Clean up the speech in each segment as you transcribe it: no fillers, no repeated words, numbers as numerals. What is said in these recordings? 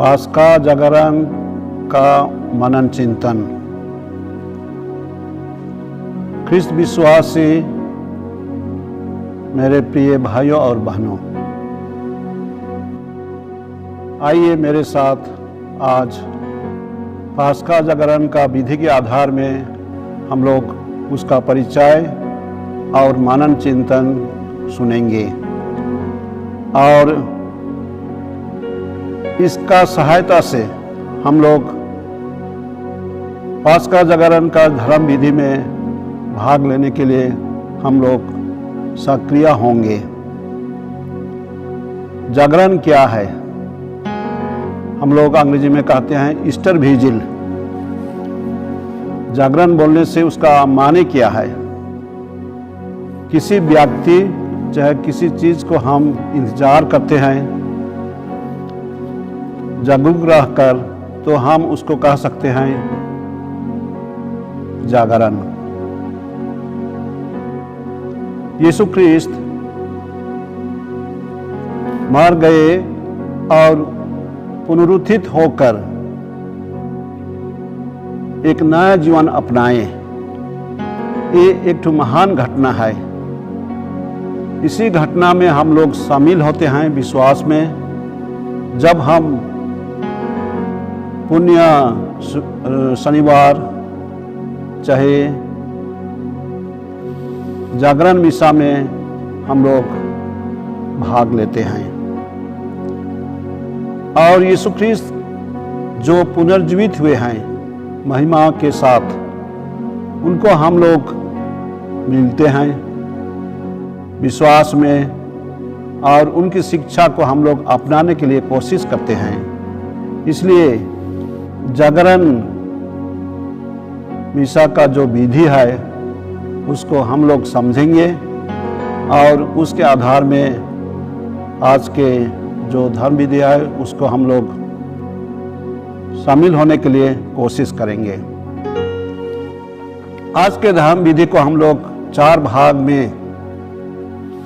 पास्का जागरण का मनन चिंतन। ख्रिस्त विश्वासी मेरे प्रिय भाइयों और बहनों, आइए मेरे साथ आज पास्का जागरण का विधि के आधार में हम लोग उसका परिचय और मनन चिंतन सुनेंगे और इसका सहायता से हम लोग पास्का जागरण का धर्म विधि में भाग लेने के लिए हम लोग सक्रिय होंगे। जागरण क्या है? हम लोग अंग्रेजी में कहते हैं ईस्टर विजिल। जागरण बोलने से उसका माने क्या है? किसी व्यक्ति चाहे किसी चीज को हम इंतजार करते हैं जागरूक रहकर, तो हम उसको कह सकते हैं जागरण। यीशु ख्रिस्त मर गए और पुनरुत्थित होकर एक नया जीवन अपनाए। ये एक महान घटना है। इसी घटना में हम लोग शामिल होते हैं विश्वास में, जब हम पुण्य शनिवार चाहे जागरण मिसा में हम लोग भाग लेते हैं। और यीशु ख्रिस्त जो पुनर्जीवित हुए हैं महिमा के साथ, उनको हम लोग मिलते हैं विश्वास में और उनकी शिक्षा को हम लोग अपनाने के लिए कोशिश करते हैं। इसलिए जागरण मिसा का जो विधि है उसको हम लोग समझेंगे और उसके आधार में आज के जो धर्म विधि है उसको हम लोग शामिल होने के लिए कोशिश करेंगे। आज के धर्म विधि को हम लोग 4 भाग में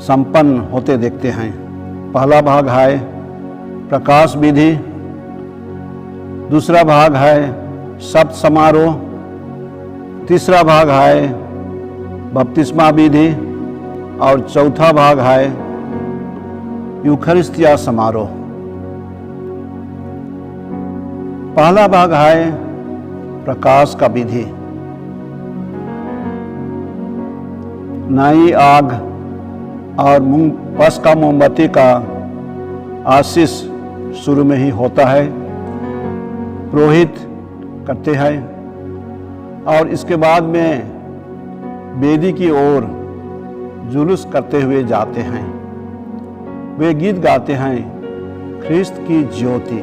संपन्न होते देखते हैं। पहला भाग है प्रकाश विधि, दूसरा भाग है सप्त समारोह, तीसरा भाग है बपतिस्मा विधि और चौथा भाग है यूखरिस्तिया समारोह। पहला भाग है प्रकाश का विधि। नई आग और पस्का मोमबत्ती का आशीष शुरू में ही होता है, पुरोहित करते हैं और इसके बाद में वेदी की ओर जुलूस करते हुए जाते हैं। वे गीत गाते हैं ख्रिस्त की ज्योति,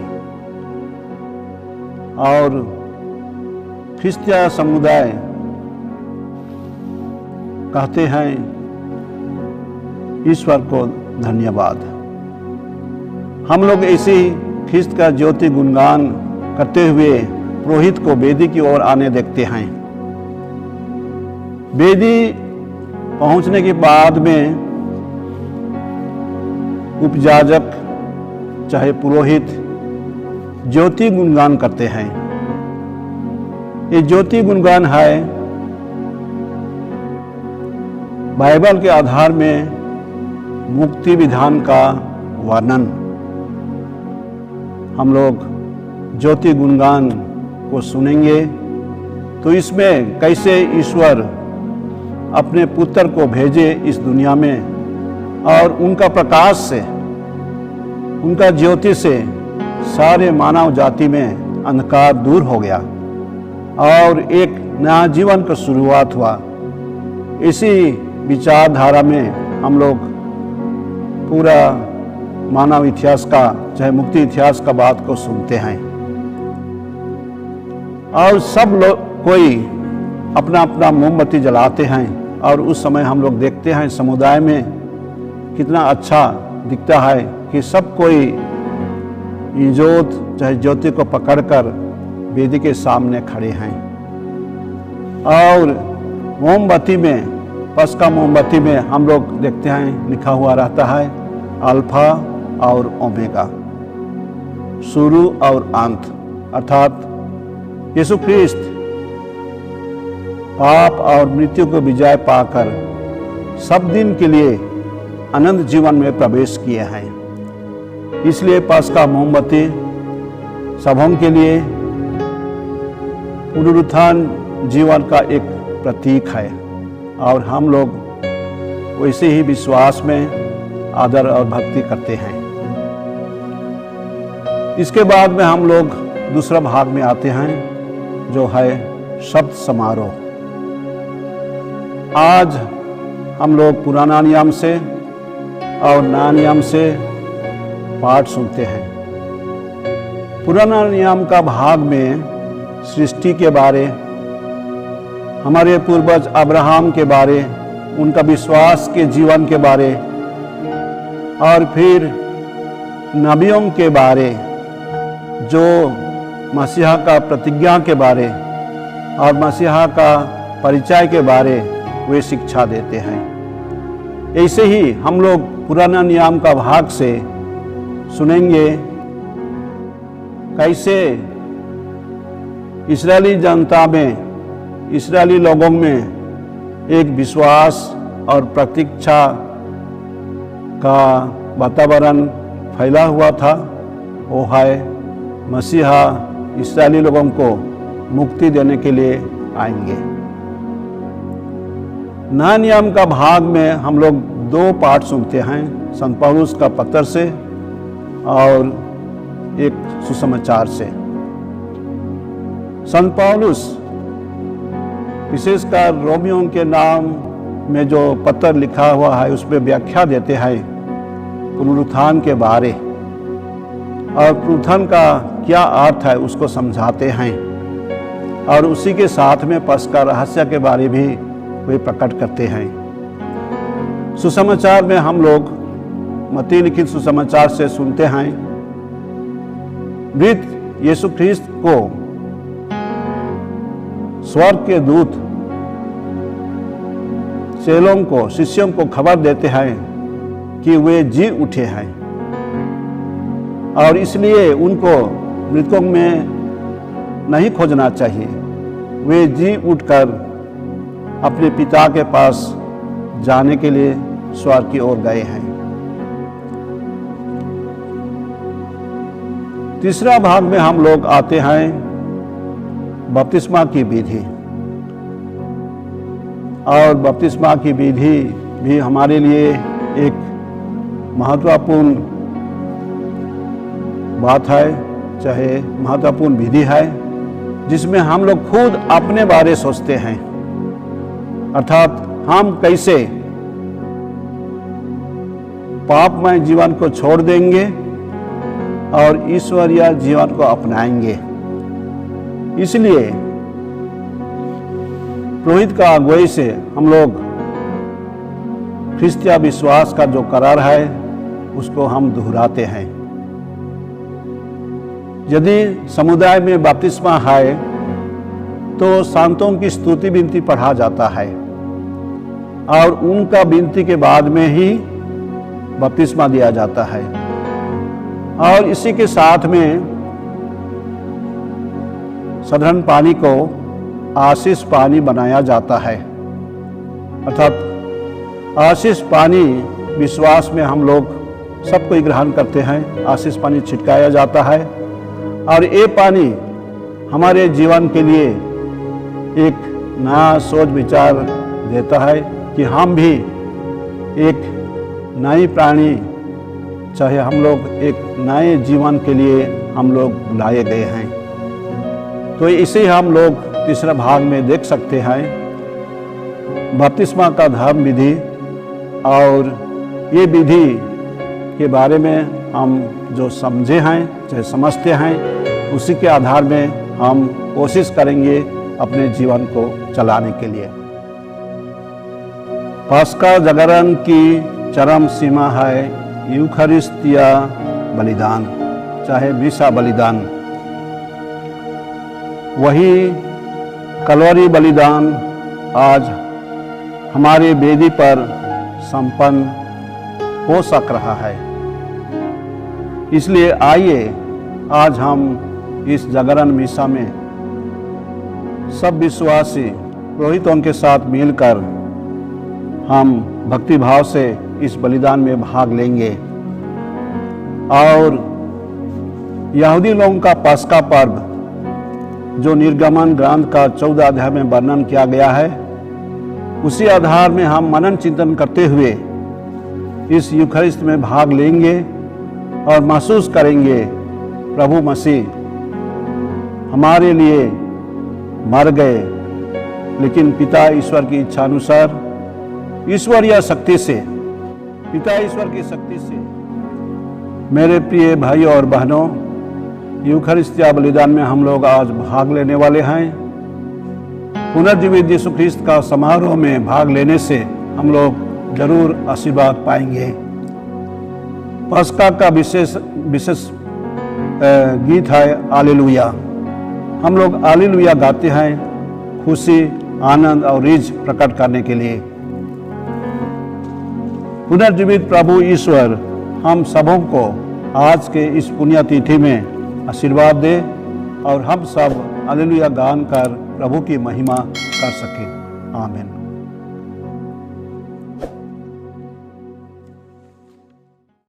और ख्रिस्तीय समुदाय कहते हैं ईश्वर को धन्यवाद। हम लोग ऐसे ही ख्रिस्त का ज्योति गुणगान करते हुए पुरोहित को वेदी की ओर आने देखते हैं। वेदी पहुंचने के बाद में उपयाजक चाहे पुरोहित ज्योति गुणगान करते हैं। ये ज्योति गुणगान है बाइबल के आधार में मुक्ति विधान का वर्णन। हम लोग ज्योति गुणगान को सुनेंगे तो इसमें कैसे ईश्वर अपने पुत्र को भेजे इस दुनिया में और उनका प्रकाश से, उनका ज्योति से सारे मानव जाति में अंधकार दूर हो गया और एक नया जीवन का शुरुआत हुआ। इसी विचारधारा में हम लोग पूरा मानव इतिहास का चाहे मुक्ति इतिहास का बात को सुनते हैं और सब लोग कोई अपना अपना मोमबत्ती जलाते हैं और उस समय हम लोग देखते हैं समुदाय में कितना अच्छा दिखता है कि सब कोई ये जोत चाहे ज्योति को पकड़कर वेदी के सामने खड़े हैं और मोमबत्ती में, पस्का मोमबत्ती में हम लोग देखते हैं लिखा हुआ रहता है अल्फा और ओमेगा। शुरू और अंत, अर्थात यीशु ख्रिस्त पाप और मृत्यु को विजय पाकर सब दिन के लिए अनंत जीवन में प्रवेश किए हैं। इसलिए पस्का मोमबत्ती सबों के लिए पुनरुत्थान जीवन का एक प्रतीक है और हम लोग वैसे ही विश्वास में आदर और भक्ति करते हैं। इसके बाद में हम लोग दूसरा भाग में आते हैं जो है शब्द समारोह। आज हम लोग पुराना नियम से और नया नियम से पाठ सुनते हैं। पुराना नियम का भाग में सृष्टि के बारे, हमारे पूर्वज अब्राहम के बारे, उनका विश्वास के जीवन के बारे और फिर नबियों के बारे, जो मसीहा का प्रतिज्ञा के बारे और मसीहा का परिचय के बारे वे शिक्षा देते हैं। ऐसे ही हम लोग पुराना नियम का भाग से सुनेंगे कैसे इस्राएली जनता में, इस्राएली लोगों में एक विश्वास और प्रतीक्षा का वातावरण फैला हुआ था। वो है मसीहा इस्राएली लोगों को मुक्ति देने के लिए आएंगे। नया नियम का भाग में हम लोग दो पाठ सुनते हैं, संत पौलुस का पत्र से और एक सुसमाचार से। संत पौलुस विशेषकर रोमियों के नाम में जो पत्र लिखा हुआ है उसमें व्याख्या देते हैं पुनरुत्थान के बारे, और पुनरुत्थान का क्या अर्थ है उसको समझाते हैं, और उसी के साथ में पस्का रहस्य के बारे भी वे प्रकट करते हैं। सुसमाचार में हम लोग मत्ती लिखित सुसमाचार से सुनते हैं, मृत यीशु ख्रिस्त को स्वर्ग के दूत चेलों को, शिष्यों को खबर देते हैं कि वे जी उठे हैं, और इसलिए उनको मृतकों में नहीं खोजना चाहिए। वे जी उठकर अपने पिता के पास जाने के लिए स्वर्ग की ओर गए हैं। तीसरा भाग में हम लोग आते हैं बपतिस्मा की विधि, और बपतिस्मा की विधि भी हमारे लिए एक महत्वपूर्ण बात है, चाहे महत्वपूर्ण विधि है, जिसमें हम लोग खुद अपने बारे सोचते हैं, अर्थात हम कैसे पापमय जीवन को छोड़ देंगे और ईश्वरीय जीवन को अपनाएंगे। इसलिए पुरोहित का अगुवाई से हम लोग ख्रिस्तीय विश्वास का जो करार है उसको हम दोहराते हैं। यदि समुदाय में बपतिस्मा है तो संतों की स्तुति विनती पढ़ा जाता है, और उनका विनती के बाद में ही बपतिस्मा दिया जाता है, और इसी के साथ में साधारण पानी को आशीष पानी बनाया जाता है। अर्थात आशीष पानी विश्वास में हम लोग सब कोई ग्रहण करते हैं, आशीष पानी छिटकाया जाता है, और ये पानी हमारे जीवन के लिए एक नया सोच विचार देता है कि हम भी एक नई प्राणी, चाहे हम लोग एक नए जीवन के लिए हम लोग बुलाए गए हैं। तो इसे हम लोग तीसरा भाग में देख सकते हैं, बपतिस्मा का धर्म विधि, और ये विधि के बारे में हम जो समझे हैं, चाहे समझते हैं, उसी के आधार में हम कोशिश करेंगे अपने जीवन को चलाने के लिए। पस्का जागरण की चरम सीमा है यूखरिस्तीय बलिदान, चाहे मिसा बलिदान। वही कलवरी बलिदान आज हमारे वेदी पर संपन्न हो सक रहा है। इसलिए आइए आज हम इस जागरण मिसा में सब विश्वासी पुरोहितों के साथ मिलकर हम भक्ति भाव से इस बलिदान में भाग लेंगे और यहूदी लोगों का पास्का पर्व जो निर्गमन ग्रंथ का 14 अध्याय में वर्णन किया गया है, उसी आधार में हम मनन चिंतन करते हुए इस यूखरिस्ट में भाग लेंगे और महसूस करेंगे प्रभु मसीह हमारे लिए मर गए, लेकिन पिता ईश्वर की इच्छा अनुसार ईश्वरीय शक्ति से, पिता ईश्वर की शक्ति से। मेरे प्रिय भाइयों और बहनों, यूखरिस्तिया बलिदान में हम लोग आज भाग लेने वाले हैं। पुनर्जीवित यीशु ख्रिस्त का समारोह में भाग लेने से हम लोग जरूर आशीर्वाद पाएंगे। पस्का का विशेष गीत है हालेलुया। हम लोग हालेलुया गाते हैं खुशी, आनंद और रिज प्रकट करने के लिए। पुनर्जीवित प्रभु ईश्वर हम सबों को आज के इस पुण्य तिथि में आशीर्वाद दे और हम सब हालेलुया गान कर प्रभु की महिमा कर सकें। आमीन।